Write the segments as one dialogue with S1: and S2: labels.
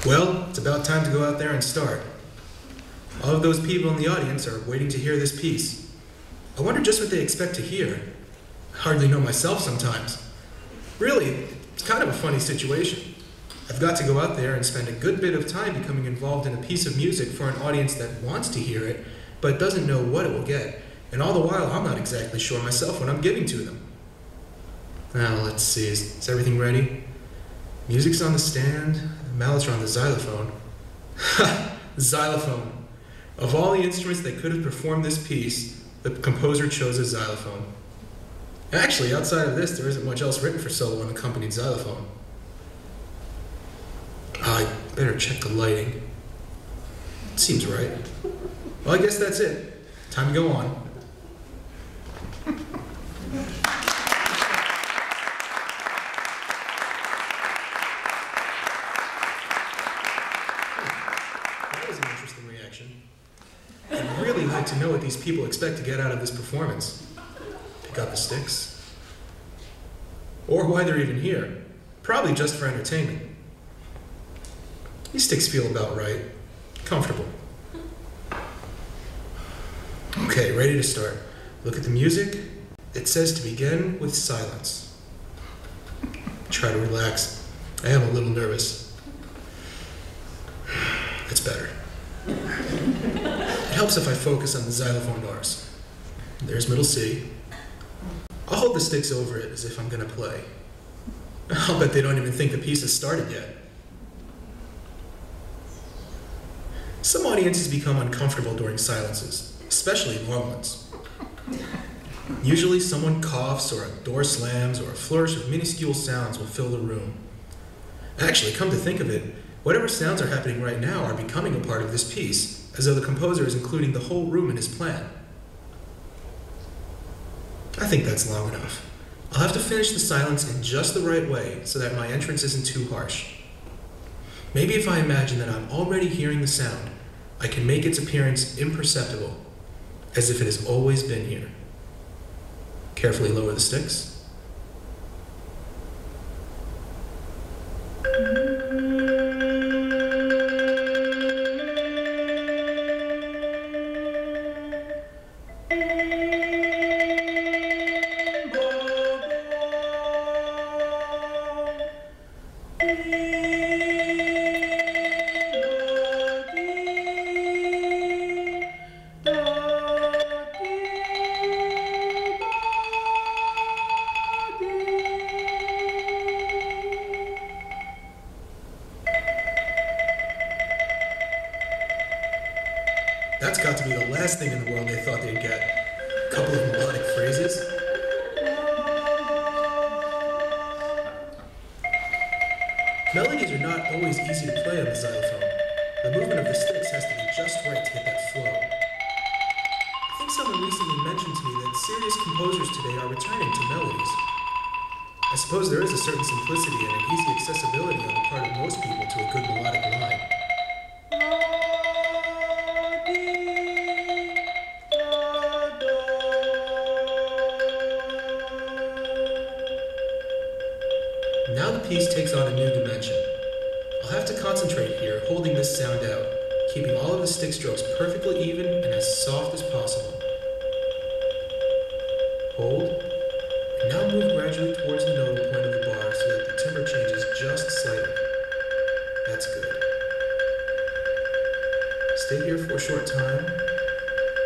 S1: Well, it's about time to go out there and start. All of those people in the audience are waiting to hear this piece. I wonder just what they expect to hear. I hardly know myself sometimes. Really, it's kind of a funny situation. I've got to go out there and spend a good bit of time becoming involved in a piece of music for an audience that wants to hear it, but doesn't know what it will get. And all the while, I'm not exactly sure myself what I'm giving to them. Now, let's see, is everything ready? Music's on the stand, the mallets are on the xylophone. Ha! Xylophone. Of all the instruments that could have performed this piece, the composer chose a xylophone. Actually, outside of this, there isn't much else written for solo and accompanied xylophone. I better check the lighting. Seems right. Well, I guess that's it. Time to go on. That was an interesting reaction. I'd really like to know what these people expect to get out of this performance. Pick up the sticks. Or why they're even here. Probably just for entertainment. These sticks feel about right. Comfortable. Okay, ready to start. Look at the music. It says to begin with silence. Try to relax. I am a little nervous. That's better. It helps if I focus on the xylophone bars. There's middle C. I'll hold the sticks over it as if I'm gonna play. I'll bet they don't even think the piece has started yet. Some audiences become uncomfortable during silences, especially long ones. Usually someone coughs, or a door slams, or a flourish of minuscule sounds will fill the room. Actually, come to think of it, whatever sounds are happening right now are becoming a part of this piece, as though the composer is including the whole room in his plan. I think that's long enough. I'll have to finish the silence in just the right way so that my entrance isn't too harsh. Maybe if I imagine that I'm already hearing the sound, I can make its appearance imperceptible, as if it has always been here. Carefully lower the sticks. That's got to be the last thing in the world they thought they'd get. A couple of melodic phrases. Melodies are not always easy to play on the xylophone. The movement of the sticks has to be just right to get that flow. I think someone recently mentioned to me that serious composers today are returning to melodies. I suppose there is a certain simplicity and an easy accessibility on the part of most people to a good melodic line. Now the piece takes on a new dimension. I'll have to concentrate here, holding this sound out, keeping all of the stick strokes perfectly even and as soft as possible. Hold, and now move gradually towards the nodal point of the bar so that the timbre changes just slightly. That's good. Stay here for a short time,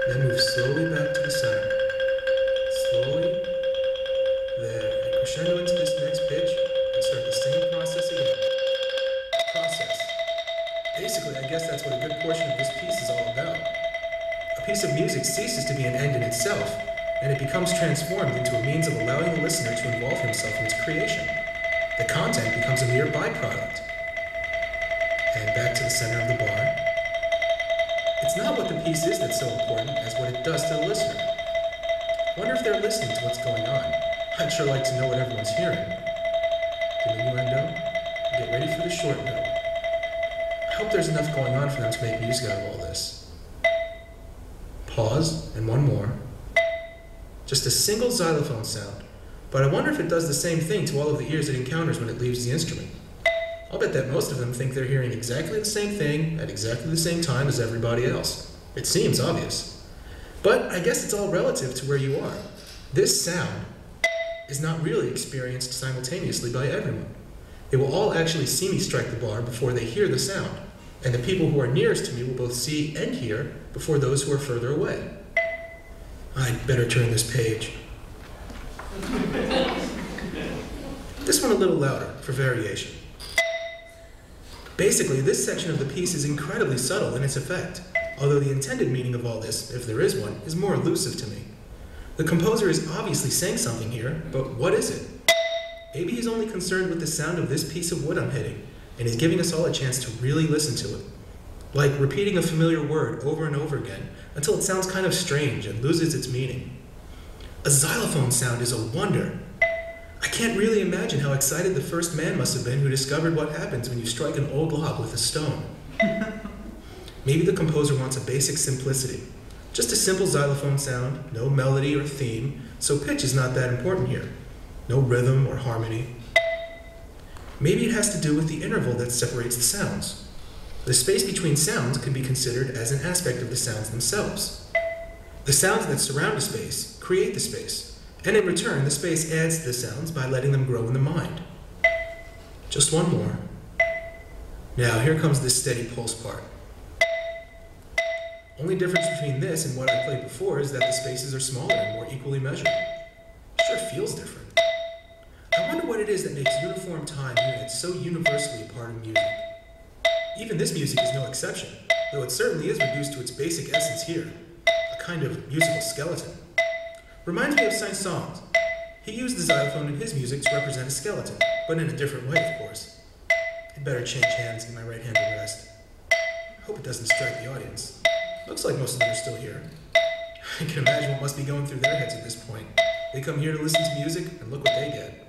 S1: then move slowly back to the center. Slowly. There, and crescendo into this next pitch, and start the same process again. Process. Basically, I guess that's what a good portion of this piece is all about. A piece of music ceases to be an end in itself, and it becomes transformed into a means of allowing the listener to involve himself in its creation. The content becomes a mere byproduct. And back to the center of the bar. It's not what the piece is that's so important as what it does to the listener. Wonder if they're listening to what's going on. I'd sure like to know what everyone's hearing. Diminuendo. Get ready for the short note. I hope there's enough going on for them to make music out of all this. Pause, and one more. Just a single xylophone sound, but I wonder if it does the same thing to all of the ears it encounters when it leaves the instrument. I'll bet that most of them think they're hearing exactly the same thing at exactly the same time as everybody else. It seems obvious. But I guess it's all relative to where you are. This sound is not really experienced simultaneously by everyone. They will all actually see me strike the bar before they hear the sound, and the people who are nearest to me will both see and hear before those who are further away. I'd better turn this page. This one a little louder, for variation. Basically, this section of the piece is incredibly subtle in its effect, although the intended meaning of all this, if there is one, is more elusive to me. The composer is obviously saying something here, but what is it? Maybe he's only concerned with the sound of this piece of wood I'm hitting, and is giving us all a chance to really listen to it. Like repeating a familiar word over and over again until it sounds kind of strange and loses its meaning. A xylophone sound is a wonder. I can't really imagine how excited the first man must have been who discovered what happens when you strike an old log with a stone. Maybe the composer wants a basic simplicity. Just a simple xylophone sound, no melody or theme, so pitch is not that important here. No rhythm or harmony. Maybe it has to do with the interval that separates the sounds. The space between sounds can be considered as an aspect of the sounds themselves. The sounds that surround a space create the space, and in return, the space adds to the sounds by letting them grow in the mind. Just one more. Now, here comes this steady pulse part. Only difference between this and what I played before is that the spaces are smaller and more equally measured. Sure feels different. I wonder what it is that makes uniform time units so universally a part of music. Even this music is no exception, though it certainly is reduced to its basic essence here, a kind of musical skeleton. Reminds me of Saint-Saëns. He used the xylophone in his music to represent a skeleton, but in a different way, of course. I'd better change hands and get my right hand to rest. I hope it doesn't distract the audience. Looks like most of them are still here. I can imagine what must be going through their heads at this point. They come here to listen to music, and look what they get.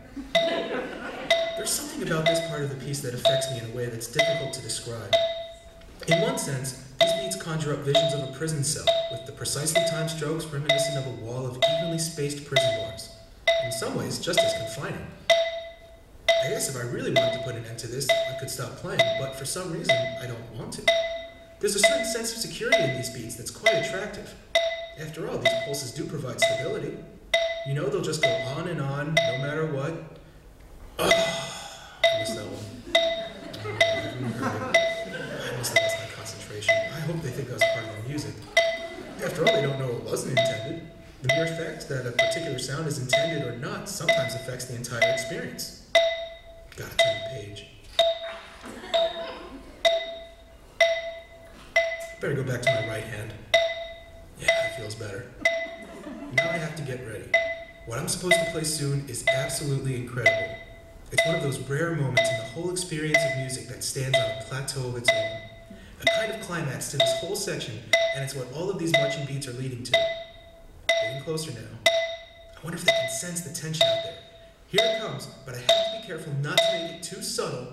S1: There's something about this part of the piece that affects me in a way that's difficult to describe. In one sense, these beats conjure up visions of a prison cell, with the precisely timed strokes reminiscent of a wall of evenly spaced prison bars. In some ways, just as confining. I guess if I really wanted to put an end to this, I could stop playing, but for some reason, I don't want to. There's a certain sense of security in these beats that's quite attractive. After all, these pulses do provide stability. You know they'll just go on and on, no matter what. Oh, I missed that one. I must have lost my concentration. I hope they think I was part of the music. After all, they don't know it wasn't intended. The mere fact that a particular sound is intended or not sometimes affects the entire experience. Gotta turn the page. Better go back to my right hand. Yeah, it feels better. Now I have to get ready. What I'm supposed to play soon is absolutely incredible. It's one of those rare moments in the whole experience of music that stands on a plateau of its own. A kind of climax to this whole section, and it's what all of these marching beats are leading to. Getting closer now. I wonder if they can sense the tension out there. Here it comes, but I have to be careful not to make it too subtle.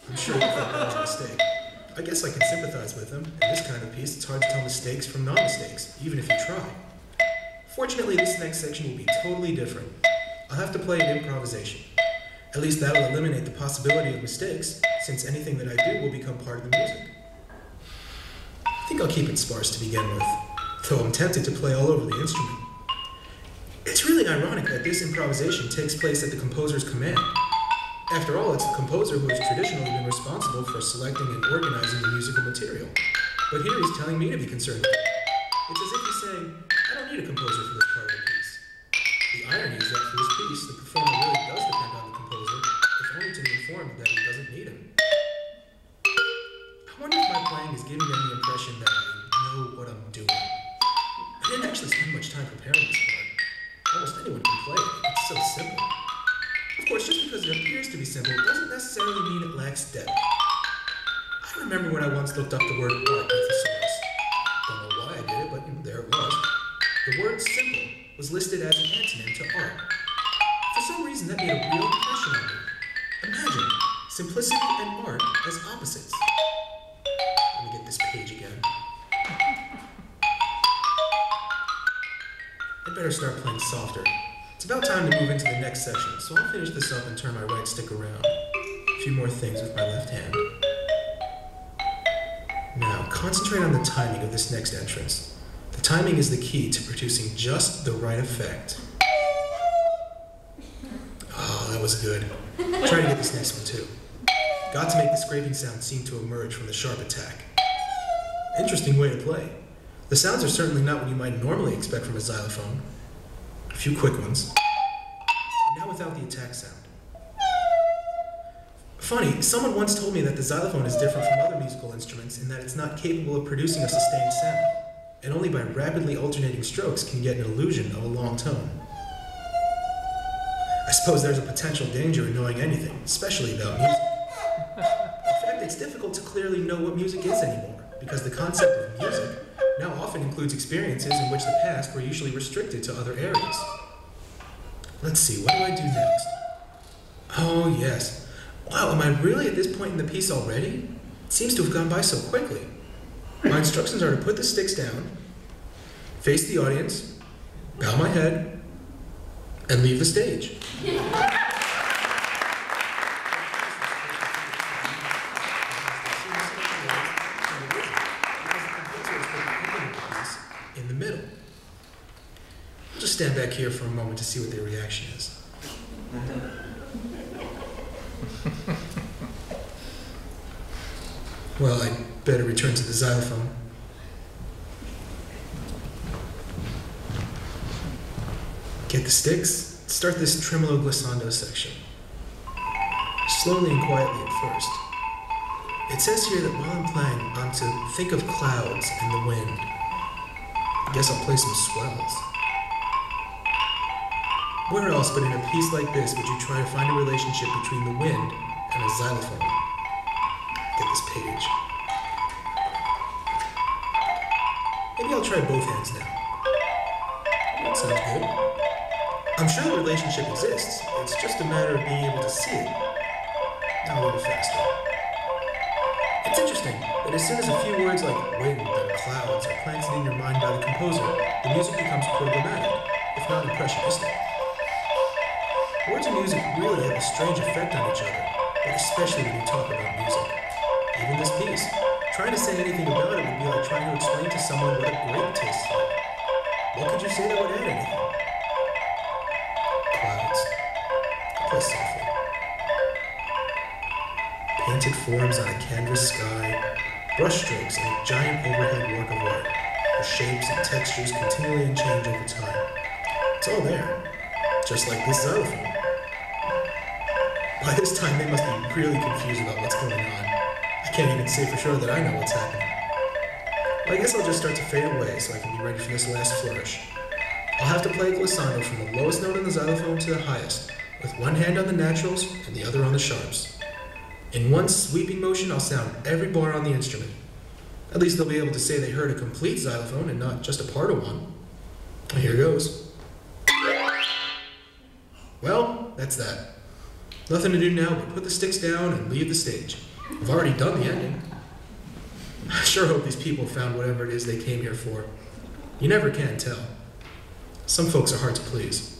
S1: I'm sure you'll think that was a mistake. I guess I can sympathize with them. In this kind of piece, it's hard to tell mistakes from non-mistakes, even if you try. Fortunately, this next section will be totally different. I'll have to play an improvisation. At least that'll eliminate the possibility of mistakes, since anything that I do will become part of the music. I think I'll keep it sparse to begin with, though I'm tempted to play all over the instrument. It's really ironic that this improvisation takes place at the composer's command. After all, it's the composer who has traditionally been responsible for selecting and organizing the musical material. But here he's telling me to be concerned with it. It's as if he's saying, I don't need a composer for this part of the piece. The irony is that for this piece, the performer really does depend on the composer, if only to be informed that he doesn't need him. I wonder if my playing is giving them the impression that I know what I'm doing. I didn't actually spend much time preparing this part. Almost anyone can play it. It's so simple. Of course, just because it appears to be simple doesn't necessarily mean it lacks depth. I remember when I once looked up the word art in a thesaurus. Don't know why I did it, but there it was. The word simple was listed as an antonym to art. For some reason, that made a real impression on me. Imagine simplicity and art as opposites. Let me get this page again. I'd better start playing softer. It's about time to move into the next section, so I'll finish this up and turn my right stick around. few more things with my left hand. Now, concentrate on the timing of this next entrance. The timing is the key to producing just the right effect. Oh, that was good. Try to get this next one too. Got to make the scraping sound seem to emerge from the sharp attack. Interesting way to play. The sounds are certainly not what you might normally expect from a xylophone. A few quick ones. Now without the attack sound. Funny, someone once told me that the xylophone is different from other musical instruments in that it's not capable of producing a sustained sound, and only by rapidly alternating strokes can you get an illusion of a long tone. I suppose there's a potential danger in knowing anything, especially about music. In fact, it's difficult to clearly know what music is anymore, because the concept of music now often includes experiences in which the past were usually restricted to other areas. Let's see, what do I do next? Oh, yes. Wow, am I really at this point in the piece already? It seems to have gone by so quickly. My instructions are to put the sticks down, face the audience, bow my head, and leave the stage. In the middle. I'll just stand back here for a moment to see what their reaction is. Well, I'd better return to the xylophone. Get the sticks, start this tremolo glissando section. Slowly and quietly at first. It says here that while I'm playing, I'm to think of clouds and the wind. I guess I'll play some swells. Where else but in a piece like this would you try to find a relationship between the wind and a xylophone? Get this page. Maybe I'll try both hands now. That sounds good. I'm sure the relationship exists. It's just a matter of being able to see it. Now a little faster. It's interesting that as soon as a few words like wind and clouds are planted in your mind by the composer, the music becomes programmatic, if not impressionistic. Words and music really have a strange effect on each other, but especially when you talk about music. Even this piece, trying to say anything about it would be like trying to explain to someone what a grape tastes like. What could you say that would add anything? Clouds. Play softly. Painted forms on a canvas sky, brushstrokes in a giant overhead work of art, where shapes and textures continually change over time. It's all there, just like this xylophone. By this time, they must be really confused about what's going on. I can't even say for sure that I know what's happening. Well, I guess I'll just start to fade away so I can be ready for this last flourish. I'll have to play glissando from the lowest note on the xylophone to the highest, with one hand on the naturals and the other on the sharps. In one sweeping motion, I'll sound every bar on the instrument. At least they'll be able to say they heard a complete xylophone and not just a part of one. Here goes. Well, that's that. Nothing to do now but put the sticks down and leave the stage. I've already done the ending. I sure hope these people found whatever it is they came here for. You never can tell. Some folks are hard to please.